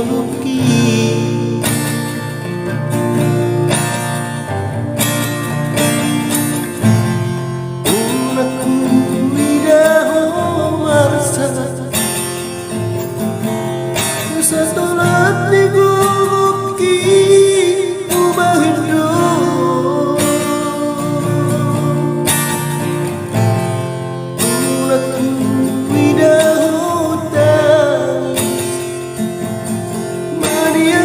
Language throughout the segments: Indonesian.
memiliki. Unakku idaho marsa setelah diguguki ubah hidup. Unakku idaho tangis mania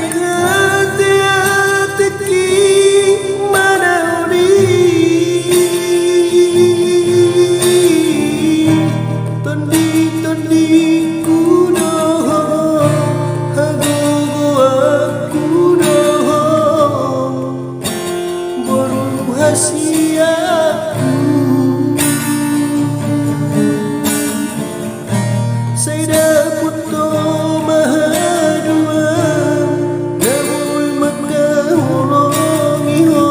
ketiateki manaudi. Tondiku doho hagogo aku doho boru hasiaku. Saya puto mahadua namun magkahulongi ho.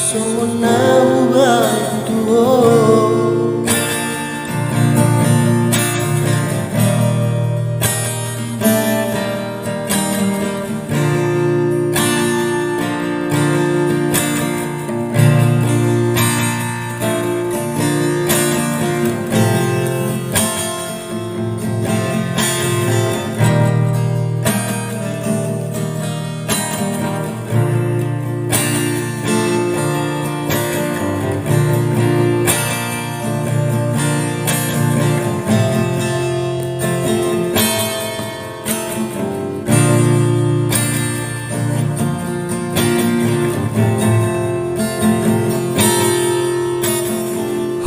Sonamu bantu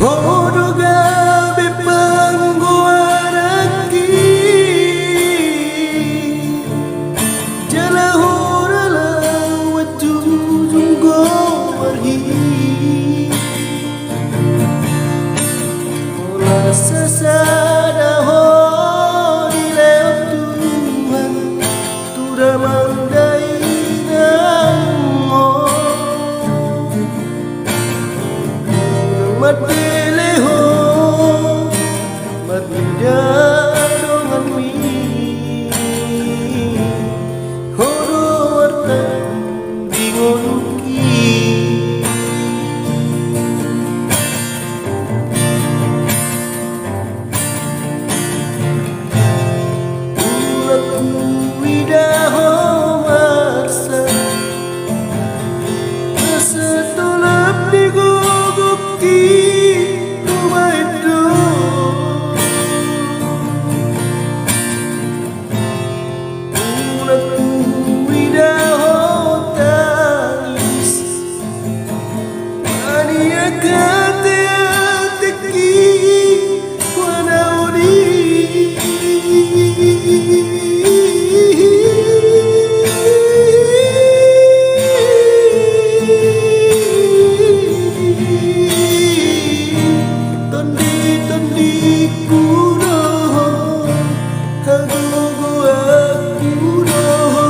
hodoga bepangguaraki jalahurala wajujunggo marhi ola sasada ho dileo Tuhan tura mandai namo mateleho matidadongan mi horo wartan dingonuki. Unakku idaho marsa setelah diguguki rumah hidup. Unakku idaho tangis mania ketiateki wanaudi. Tondiku doho hagogo aku doho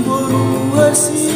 boru hasil